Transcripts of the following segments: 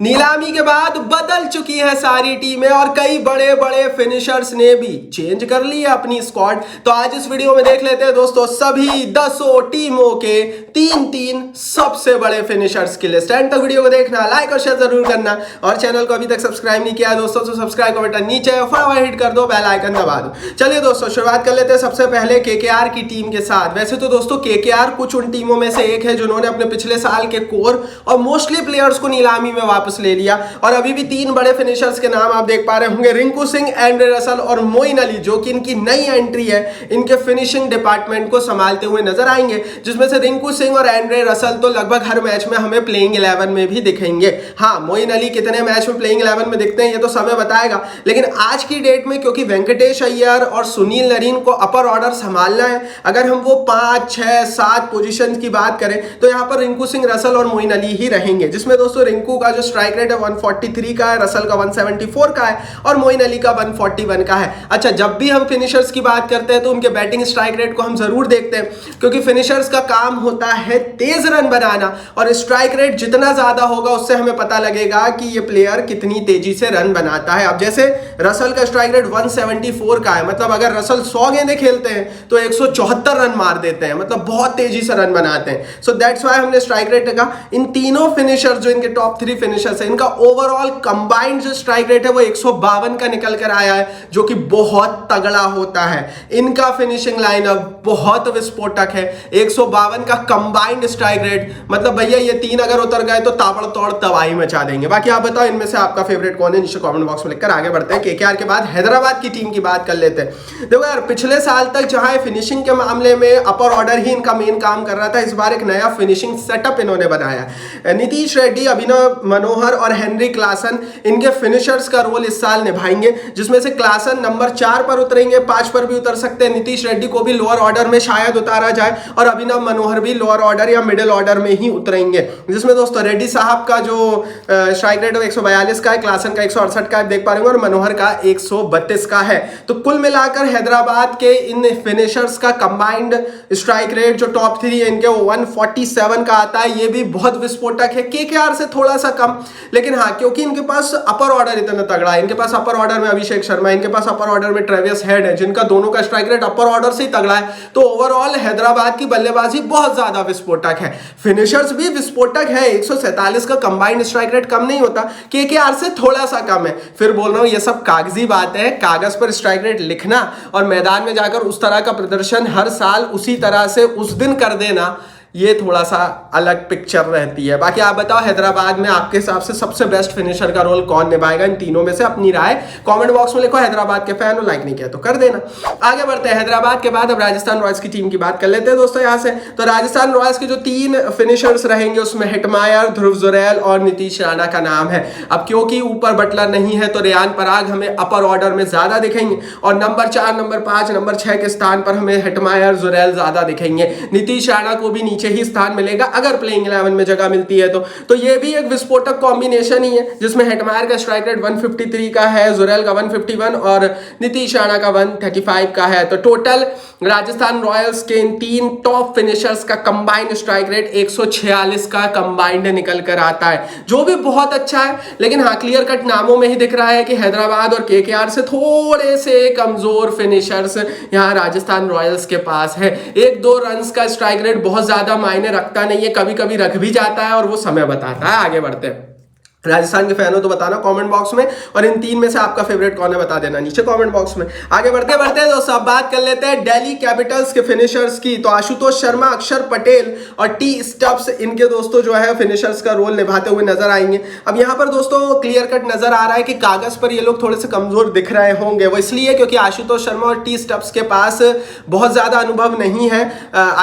नीलामी के बाद बदल चुकी है सारी टीमें और कई बड़े बड़े फिनिशर्स ने भी चेंज कर ली है अपनी स्क्वाड। तो आज इस वीडियो में देख लेते हैं दोस्तों सभी 10 टीमों के तीन सबसे बड़े फिनिशर्स की लिस्ट। एंड तक वीडियो को देखना, लाइक और शेयर जरूर करना और चैनल को अभी तक सब्सक्राइब नहीं किया है दोस्तों तो सब्सक्राइब का बटन नीचे है, फटाफट हिट कर दो, बेल आइकन दबा दो। चलिए दोस्तों शुरुआत कर लेते हैं सबसे पहले केकेआर की टीम के साथ। वैसे तो दोस्तों केकेआर कुछ उन टीमों में से एक है जिन्होंने अपने पिछले साल के कोर और मोस्टली प्लेयर्स को नीलामी में वापस ले लिया और अभी भी तीन बड़े फिनिशर्स के नाम आप देख पा रहे होंगे, रिंकू सिंह, एंड्रे रसल और मोइन अली, जो कि इनकी नई एंट्री है, इनके फिनिशिंग डिपार्टमेंट को संभालते हुए नजर आएंगे। जिसमें से रिंकू सिंह और एंड्रे रसल तो लगभग हर मैच में हमें प्लेइंग 11 में भी दिखेंगे। हाँ, मोइन अली कितने मैच में प्लेइंग 11 में दिखते हैं ये तो समय बताएगा, लेकिन आज की डेट में क्योंकि वेंकटेश अय्यर और सुनील नरीन को अपर ऑर्डर संभालना है, अगर हम वो 5, 6, 7 पोजीशन की बात करें तो यहाँ पर रिंकू सिंह, रसल और मोइन अली ही रहेंगे। जिसमें दोस्तों रिंकू का जो स्ट्राइक रेट है 143 का है, रसल का 174 का है और मोइन अली का 141 का है। अच्छा, जब भी हम फिनिशर्स की बात करते हैं तो उनके बैटिंग स्ट्राइक रेट को हम जरूर देखते हैं, क्योंकि फिनिशर्स का काम होता है तेज रन बनाना और स्ट्राइक रेट जितना ज्यादा होगा उससे हमें पता लगेगा कि ये प्लेयर कितनी तेजी से रन बनाता है। अब जैसे रसल का स्ट्राइक रेट 174 का है, मतलब अगर रसल 100 गेंदें खेलते हैं तो 174 रन मार देते हैं, मतलब बहुत तेजी से रन बनाते हैं। सो दैट्स व्हाई हमने स्ट्राइक रेट का इन तीनों फिनिशर्स जो इनके टॉप 3 फिनिशर्स है, इनका ओवरऑल कंबाइंड जो स्ट्राइक रेट है वो 152 का निकल कर आया है, जो कि बहुत तगड़ा होता है। इनका फिनिशिंग लाइनअप बहुत विस्फोटक है, 152 का कंबाइंड स्ट्राइक रेट, मतलब भैया ये तीन अगर उतर गए तो ताबड़तोड़ तबाही मचा देंगे। बाकी आप बताओ इनमें से आपका फेवरेट कौन है, नीचे कमेंट बॉक्स में लिखकर आगे बढ़ते हैं। केकेआर के बाद हैदराबाद की टीम की बात कर लेते हैं। देखो यार, पिछले साल तक जहां फिनिशिंग के मामले में अपर ऑर्डर ही इनका मेन काम कर रहा था, इस बार एक नया फिनिशिंग सेटअप इन्होंने बनाया। नीतीश रेड्डी, अभिनव मनोहर और हेनरी क्लासन इनके फिनिशर्स का रोल इस साल निभाएंगे, जिसमें से क्लासन नंबर 4 पर उतरेंगे, 5 पर भी उतर सकते हैं। नीतीश रेड्डी को भी लोअर ऑर्डर में शायद उतारा जाए और अभिनव मनोहर भी लोअर ऑर्डर या मिडिल ऑर्डर में ही उतरेंगे। जिसमें दोस्तों रेड्डी साहब का जो स्ट्राइक रेट 142 का है, क्लासन का 168 का देख पा रहे हैं और मनोहर का 132 का है। तो कुल मिलाकर हैदराबाद के इन फिनिशर्स का कंबाइंड स्ट्राइक रेट जो टॉप 3 है इनके, वो 147 का आता है। ये भी बहुत विस्फोटक है, केकेआर से थोड़ा सा कम, लेकिन हाँ, क्योंकि इनके पास अपर ऑर्डर इतना तगड़ा है, इनके पास अपर ऑर्डर में अभिषेक शर्मा, इनके पास अपर ऑर्डर में ट्रेविस हेड है, जिनका दोनों का स्ट्राइक रेट अपर ऑर्डर से ही तगड़ा है। तो ओवरऑल हैदराबाद की बल्लेबाजी बहुत ज्यादा विस्फोटक है, फिनिशर्स भी विस्फोटक है। 147 का कंबाइंड स्ट्राइक रेट कम नहीं होता, केकेआर से थोड़ा सा कम है। फिर बोल रहा हूं ये सब कागजी बात है, कागज पर स्ट्राइक रेट लिखना और मैदान में जाकर उस तरह का प्रदर्शन हर साल उसी तरह से उस दिन कर देना, ये थोड़ा सा अलग पिक्चर रहती है। बाकी आप बताओ हैदराबाद में आपके हिसाब से सबसे बेस्ट फिनिशर का रोल कौन निभाएगा, इन तीनों में से अपनी राय कमेंट बॉक्स में लिखो। हैदराबाद के फैन हो, लाइक नहीं किया तो कर देना। आगे बढ़ते हैं हैदराबाद के बाद अब राजस्थान रॉयल्स की टीम की बात कर लेते हैं दोस्तों यहां से। तो राजस्थान रॉयल्स के जो 3 फिनिशर्स रहेंगे उसमें हिटमायर, ध्रुव जुरैल और नीतीश राणा का नाम है। अब क्योंकि ऊपर बटलर नहीं है तो रेयान पराग हमें अपर ऑर्डर में ज्यादा दिखेंगे और नंबर 4, नंबर 5, नंबर 6 के स्थान पर हमें हिटमायर, जुरैल ज्यादा दिखेंगे। नीतीश राणा को भी नीचे ही स्थान मिलेगा अगर प्लेइंग 11 में जगह मिलती है तो ये भी एक विस्फोटक कॉम्बिनेशन ही है, जिसमें हेटमायर का स्ट्राइक रेट 153 का है, जुरैल का 151 और नीतीश राणा का 135 का है। तो टोटल राजस्थान रॉयल्स के इन 3 टॉप फिनिशर्स का कंबाइंड स्ट्राइक रेट 146 का कंबाइंड निकल कर आता है, जो भी बहुत अच्छा है। लेकिन हाँ, क्लियर कट नामों में ही दिख रहा है कि हैदराबाद और केकेआर से थोड़े से कमजोर फिनिशर्स यहाँ राजस्थान रॉयल्स के पास है। 1-2 रन्स का स्ट्राइक रेट बहुत ज्यादा मायने रखता नहीं है, कभी कभी रख भी जाता है और वो समय बताता है। आगे बढ़ते हैं, राजस्थान के फैन हो तो बताना कमेंट बॉक्स में और इन 3 में से आपका फेवरेट कौन है बता देना नीचे कमेंट बॉक्स में। आगे बढ़ते बढ़ते दोस्तों अब बात कर लेते हैं दिल्ली कैपिटल्स के फिनिशर्स की। तो आशुतोष शर्मा, अक्षर पटेल और टी स्टब्स इनके दोस्तों जो है फिनिशर्स का रोल निभाते हुए नजर आएंगे। अब यहाँ पर दोस्तों क्लियर कट नजर आ रहा है कि कागज पर ये लोग थोड़े से कमजोर दिख रहे होंगे, वो इसलिए क्योंकि आशुतोष शर्मा और टी स्टब्स के पास बहुत ज्यादा अनुभव नहीं है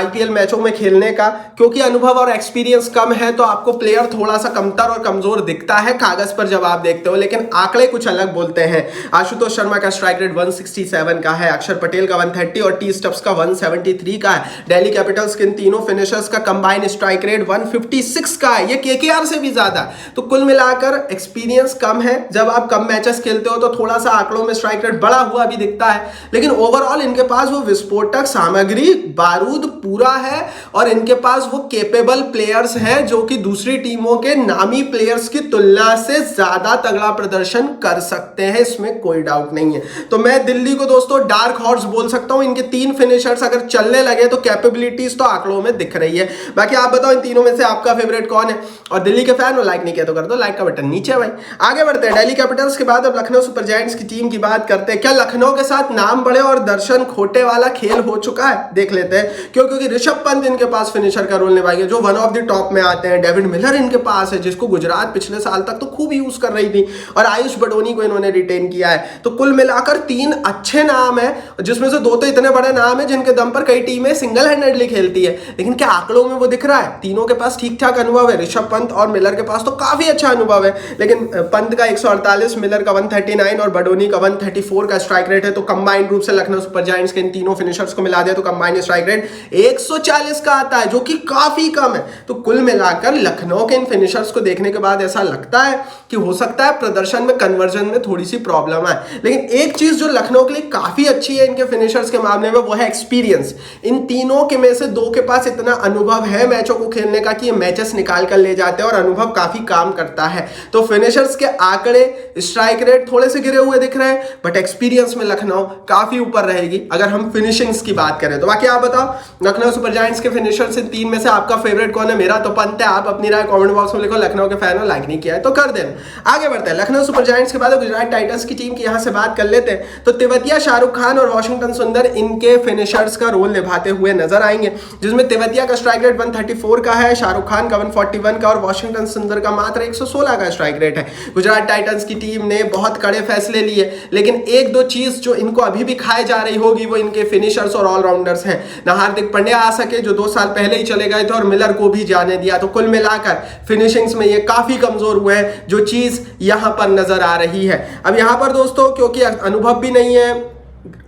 IPL मैचों में खेलने का। क्योंकि अनुभव और एक्सपीरियंस कम है तो आपको प्लेयर थोड़ा सा कमतर और कमजोर दिखता है कागज पर जब आप देखते हो, लेकिन आंकड़े कुछ अलग बोलते हैं। आशुतोष शर्मा का स्ट्राइक रेट 167 का है, अक्षर पटेल का 130 और टी स्टब्स का 173 का है। दिल्ली कैपिटल्स के इन तीनों फिनिशर्स का कंबाइंड स्ट्राइक रेट 156 का है, ये केकेआर से भी ज्यादा। तो कुल मिलाकर एक्सपीरियंस कम है, जब आप कम मैचेस खेलते हो तो थोड़ा सा आंकड़ों में स्ट्राइक रेट बढ़ा हुआ भी दिखता है, लेकिन ओवरऑल इनके पास वो विस्फोटक सामग्री बारूद पूरा है और इनके पास वो केपेबल प्लेयर्स हैं जो कि दूसरी टीमों के नामी प्लेयर्स की तुलना से ज्यादा तगड़ा प्रदर्शन कर सकते हैं, इसमें कोई डाउट नहीं है। तो मैं दिल्ली को दोस्तों डार्क हॉर्स बोल सकता हूं। इनके 3 फिनिशर्स अगर चलने लगे तो कैपेबिलिटीज तो आंकड़ों में दिख रही है। बाकी आप बताओ इन तीनों में से आपका फेवरेट कौन है? और दिल्ली के फैन हो, लाइक नहीं किया तो कर दो लाइक का बटन नीचे भाई। आगे बढ़ते हैं, दिल्ली कैपिटल्स के बाद अब लखनऊ सुपर जायंट्स की टीम की बात करते हैं। क्या लखनऊ के साथ नाम बढ़े और दर्शन खोटे वाला खेल हो चुका है? देख लेते हैं। क्योंकि ऋषभ पंत इनके पास फिनिशर का रोल निभाएंगे, जो वन ऑफ द टॉप में आते हैं। डेविड मिलर इनके पास है, जिसको गुजरात पिछले साल तक तो खूब यूज कर रही थी, और आयुष बडोनी को इन्होंने रिटेन किया है। तो कुल मिलाकर 3 अच्छे नाम है, जिसमें से 2 तो इतने बड़े नाम है जिनके दम पर कई टीमें सिंगल हैंडेडली खेलती है। लेकिन क्या आंकड़ों में वो दिख रहा है? तीनों के पास ठीक ठाक अनुभव है। ऋषभ पंत और मिलर के पास तो काफी अच्छा अनुभव है, लेकिन पंत का 148, मिलर का 139 और बडोनी का 134 का स्ट्राइक रेट है। तो कंबाइंड रूप से लखनऊ सुपर जायंट्स के इन तीनों फिनिशर्स को मिला दे तो कंबाइंड स्ट्राइक रेट 140 का आता है, जो कि काफी कम है। तो कुल मिलाकर लखनऊ के इन फिनिशर्स को देखने के बाद ऐसा लगता है कि हो सकता है प्रदर्शन में, कन्वर्जन में थोड़ी सी प्रॉब्लम है। लेकिन एक चीज जो लखनऊ के लिए काफी अच्छी है इनके फिनिशर्स के मामले में, वो है एक्सपीरियंस। इन तीनों के में से 2 के पास इतना अनुभव है मैचों को खेलने का कि ये मैचेस निकाल कर ले जाते हैं, और अनुभव काफी काम करता है। तो फिनिशर्स के आंकड़े, स्ट्राइक रेट थोड़े से गिरे हुए दिख रहे हैं, बट एक्सपीरियंस में लखनऊ काफी ऊपर रहेगी अगर हम फिनिशिंग्स की बात करें तो। बाकी आप बताओ लखनऊ सुपर जायंट्स के फिनिशर्स इन 3 में से आपका फेवरेट कौन है? मेरा तो पंत है। आप अपनी राय कमेंट बॉक्स में लिखो। लखनऊ के फैन हो, लाइक नहीं किया है तो कर देना। आगे बढ़ते हैं, लखनऊ सुपर जायंट्स के बाद गुजरात टाइटंस की टीम की यहां से बात कर लेते हैं। तो तिवतिया, शाहरुख खान और वॉशिंगटन सुंदर इनके फिनिशर्स का रोल निभाते हुए नजर आएंगे, जिसमें तिवतिया का स्ट्राइक रेट 134 का है, शाहरुख खान का 141 का और वॉशिंगटन सुंदर का मात्र 116 का स्ट्राइक रेट है। गुजरात टाइटंस की टीम ने बहुत कड़े फैसले लिए, लेकिन 1-2 चीज जो इनको अभी भी खाए जा रही होगी वो इनके फिनिशर्स और ऑलराउंडर्स हैं। ना हार्दिक पांड्या आ सके, जो 2 साल पहले ही चले गए थे, और मिलर को भी जाने दिया। तो कुल मिलाकर फिनिशिंग्स में ये काफी कमजोर हुए हैं, जो चीज यहां पर नजर आ रही है। अब यहां पर दोस्तों क्योंकि अनुभव भी नहीं है,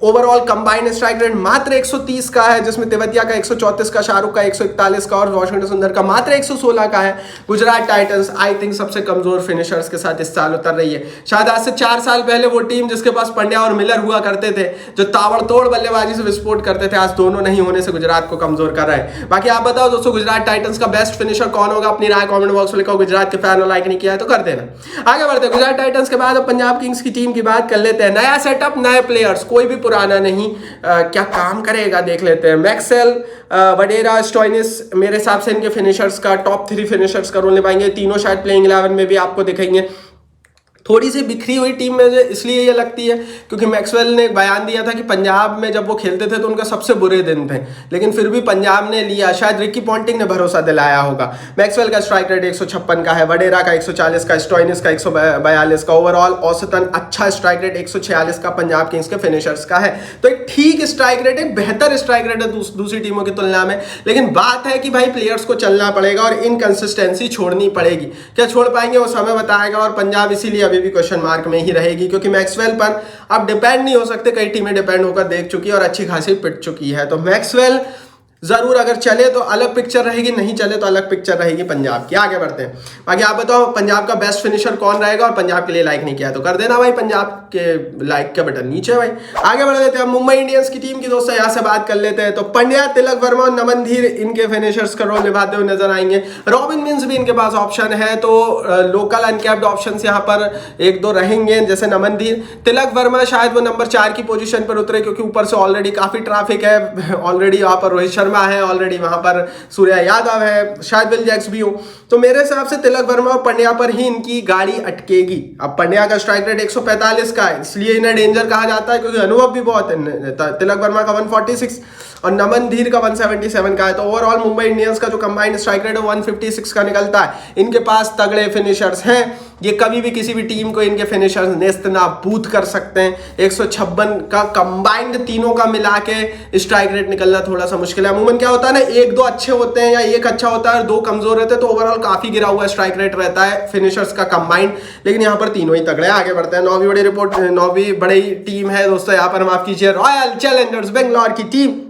ओवरऑल कंबाइंड स्ट्राइक रेट मात्र 130 का है, जिसमें तिवतिया का 134 का, शाहरुख का 141 का और वॉशिंगटन सुंदर का मात्र 116 का है। गुजरात टाइटंस आई थिंक सबसे कमजोर फिनिशर्स के साथ इस साल उतर रही है। शायद आज से 4 साल पहले वो टीम जिसके पास पांड्या और मिलर हुआ करते थे, जो ताबड़तोड़ बल्लेबाजी से विस्फोट करते थे, आज दोनों नहीं होने से गुजरात को कमजोर कर रहा है। बाकी आप बताओ दोस्तों गुजरात टाइटंस का बेस्ट फिनिशर कौन होगा? अपनी राय कमेंट बॉक्स में लिखो। गुजरात के फैन हो, लाइक नहीं किया है तो कर देना। आगे बढ़ते हैं, गुजरात टाइटंस के बाद अब पंजाब किंग्स की टीम की बात कर लेते हैं। नया सेटअप, नए प्लेयर्स, कोई भी पुराना नहीं। क्या काम करेगा देख लेते हैं। मैक्सवेल, वडेरा, स्टोइनिस मेरे हिसाब से इनके फिनिशर्स का टॉप 3 फिनिशर्स का रोल निभाएंगे। तीनों शायद प्लेइंग 11 में भी आपको दिखेंगे। थोड़ी सी बिखरी हुई टीम में इसलिए ये लगती है क्योंकि मैक्सवेल ने एक बयान दिया था कि पंजाब में जब वो खेलते थे तो उनका सबसे बुरे दिन थे, लेकिन फिर भी पंजाब ने लिया। शायद रिकी पॉन्टिंग ने भरोसा दिलाया होगा। मैक्सवेल का स्ट्राइक रेट 156 का है, वडेरा का 140 का, स्टोइनिस का 142 का। ओवरऑल औसतन अच्छा स्ट्राइक रेट 146 का पंजाब किंग्स के फिनिशर्स का है। तो एक ठीक स्ट्राइक रेट, एक बेहतर स्ट्राइक रेट है दूसरी टीमों की तुलना में। लेकिन बात है कि भाई प्लेयर्स को चलना पड़ेगा और इनकंसिस्टेंसी छोड़नी पड़ेगी। क्या छोड़ पाएंगे वो समय बताएगा, और पंजाब इसीलिए भी क्वेश्चन मार्क में ही रहेगी, क्योंकि मैक्सवेल पर आप डिपेंड नहीं हो सकते। कई टीमें डिपेंड होकर देख चुकी है और अच्छी खासी पिट चुकी है। तो मैक्सवेल जरूर अगर चले तो अलग पिक्चर रहेगी, नहीं चले तो अलग पिक्चर रहेगी पंजाब की। आगे बढ़ते हैं, बाकी आप बताओ पंजाब का बेस्ट फिनिशर कौन रहेगा, और पंजाब के लिए लाइक नहीं किया तो कर देना भाई, पंजाब के लाइक का बटन नीचे भाई। आगे बढ़ लेते हैं, मुंबई इंडियंस की टीम की दोस्तों यहां से बात कर लेते हैं। तो पंड्या, तिलक वर्मा और नमन धीर इनके फिनिशर्स का रोल निभाते हुए नजर आएंगे। रॉबिन मिन्स भी इनके पास ऑप्शन है, तो लोकल अनकैप्ड ऑप्शन यहाँ पर 1-2 रहेंगे, जैसे नमन धीर। तिलक वर्मा शायद वो नंबर 4 की पोजीशन पर उतरे, क्योंकि ऊपर से ऑलरेडी काफी ट्रैफिक है। ऑलरेडी यहाँ पर रोहित शर्मा है, ऑलरेडी वहां पर सूर्या यादव है, शायद विल जैक्स भी हो। तो मेरे हिसाब से तिलक वर्मा और पंड्या पर ही इनकी गाड़ी अटकेगी। अब पंड्या का स्ट्राइक रेट 145 का है, इसलिए इन्हें डेंजर कहा जाता है क्योंकि अनुभव भी बहुत है। तिलक वर्मा का 146 और नमन धीर का 177 का है। तो ओवरऑल मुंबई इंडियंस का जो कंबाइंड स्ट्राइक रेट है 156 का निकलता है। इनके पास तगड़े फिनिशर्स हैं, ये कभी भी किसी भी टीम को इनके फिनिशर्स नेस्त नाबूद कर सकते हैं। 156 का कंबाइंड तीनों का मिला के स्ट्राइक रेट निकलना थोड़ा सा मुश्किल है। अमूमन क्या होता है ना, 1-2 अच्छे होते हैं या एक अच्छा होता है और 2 कमजोर रहते हैं, तो ओवरऑल काफी गिरा हुआ स्ट्राइक रेट रहता है फिनिशर्स का कंबाइंड। लेकिन यहाँ पर तीनों ही तगड़े। आगे बढ़ते हैं, 9वीं बड़ी टीम है दोस्तों यहाँ पर, माफ कीजिए, रॉयल चैलेंजर्स बेंगलोर की team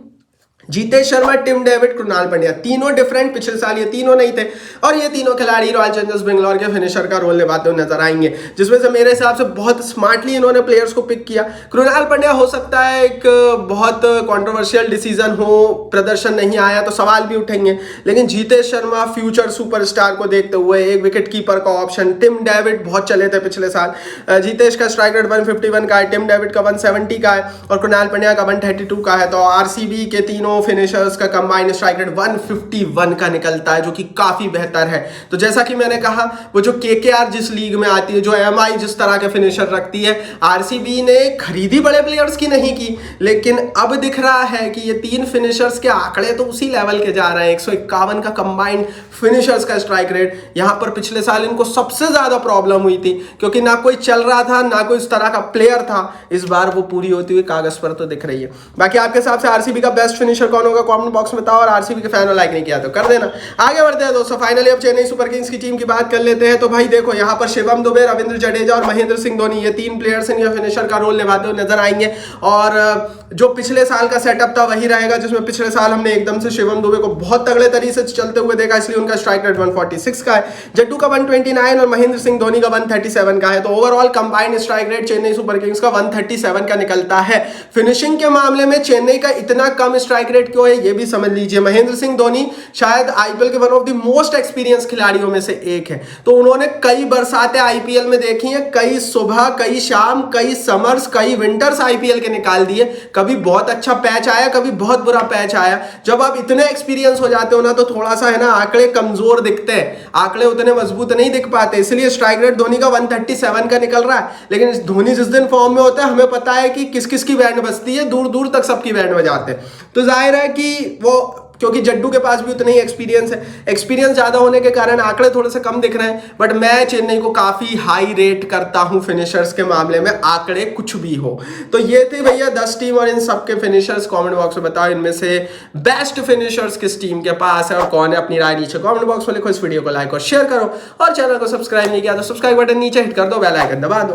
Jitesh Sharma, Tim David, Krunal Pandya, तीनों डिफरेंट। पिछले साल ये तीनों नहीं थे और ये तीनों खिलाड़ी रॉयल चैलेंजर्स बेंगलोर के फिनिशर का रोल निभाते हुए नजर आएंगे, जिसमें से मेरे हिसाब से बहुत स्मार्टली इन्होंने प्लेयर्स को पिक किया। कृणाल पंड्या हो सकता है एक बहुत कंट्रोवर्शियल डिसीजन हो, प्रदर्शन नहीं आया तो सवाल भी उठेंगे, लेकिन जीतेश शर्मा फ्यूचर सुपरस्टार को देखते हुए एक विकेट कीपर का ऑप्शन। टिम डेविड बहुत चले थे पिछले साल, जीतेश का स्ट्राइक रेट 151 का है, टिम डेविड का 170 का है और कृणाल पंड्या का 132 का है। तो आरसीबी के तीनों फिनिशर्स का कंबाइंड स्ट्राइक रेट 151 का निकलता है, जो कि काफी बेहतर है। तो जैसा कि मैंने कहा, वो जो केकेआर जिस लीग में आती है, जो एमआई जिस तरह के फिनिशर रखती है, आरसीबी ने खरीदी बड़े प्लेयर्स की नहीं की, लेकिन अब दिख रहा है कि ये तीन फिनिशर्स के आंकड़े तो उसी लेवल के जा रहे हैं। 151 का कंबाइंड फिनिशर्स का स्ट्राइक रेट। यहां पर पिछले साल इनको सबसे ज्यादा प्रॉब्लम हुई थी, क्योंकि ना कोई चल रहा था, ना कोई इस तरह का प्लेयर था। इस बार वो पूरी होती हुई कागज पर तो दिख रही है। बाकी आपके हिसाब से आरसीबी का बेस्ट फिनिशर कौन होगा, कमेंट बॉक्स में बताओ, और आरसीबी के फैन लाइक नहीं किया तो कर देना। आगे बढ़ते हैं दोस्तों, फाइनली अब चेन्नई सुपर किंग्स की टीम की बात कर लेते हैं। तो भाई देखो, यहाँ पर शिवम दुबे, रविंद्र जडेजा और महेंद्र सिंह धोनी, ये तीन प्लेयर्स इनके फिनिशर का रोल निभाते हुए नजर आएंगे। और जो पिछले साल का सेटअप था वही रहेगा, जिसमें पिछले साल हमने एकदम से शिवम दुबे को बहुत तगड़े तरीके से चलते हुए देखा, इसलिए उनका स्ट्राइक रेट 146 का है, जड्डू का 129 और महेंद्र सिंह धोनी का 137 का है। तो overall combined strike rate Chennai super Kings का 137 का निकलता है। फिनिशिंग के मामले में चेन्नई का इतना कम स्ट्राइक रेट क्यों है, ये भी समझ लीजिए। महेंद्र सिंह धोनी शायद आईपीएल के one of the most experience खिलाड़ियों में से एक है। तो उन्होंने कई बरसातें आईपीएल में देखी हैं, कई सुबह, कई शाम, कई समर्स, कई विंटर्स आईपीएल के निकाल दिए। कभी बहुत अच्छा पैच आया, कभी बहुत बुरा पैच आया। जब आप इतने एक्सपीरियंस हो जाते हो ना, तो थोड़ा सा है ना, आंकड़े कमजोर दिखते हैं, आंकड़े उतने मजबूत नहीं दिख पाते। इसलिए स्ट्राइक रेट धोनी का 137 का निकल रहा है। लेकिन धोनी जिस दिन फॉर्म में होता है, हमें पता है कि किस किस की बैंड बजती है, दूर दूर तक सबकी बैंड बजाते हैं। तो जाहिर है कि वो, क्योंकि जड्डू के पास भी उतना ही एक्सपीरियंस है, एक्सपीरियंस ज्यादा होने के कारण आंकड़े थोड़े से कम दिख रहे हैं। बट मैं चेन्नई को काफी हाई रेट करता हूं फिनिशर्स के मामले में, आंकड़े कुछ भी हो। तो ये थे भैया 10 टीम और इन सबके फिनिशर्स। कमेंट बॉक्स में बताओ इनमें से बेस्ट फिनिशर्स किस टीम के पास है और कौन है, अपनी राय नीचे कमेंट बॉक्स में लिखो। इस वीडियो को लाइक और शेयर करो, और चैनल को सब्सक्राइब नहीं किया तो सब्सक्राइब बटन नीचे हिट कर दो, बेल आइकन दबा दो।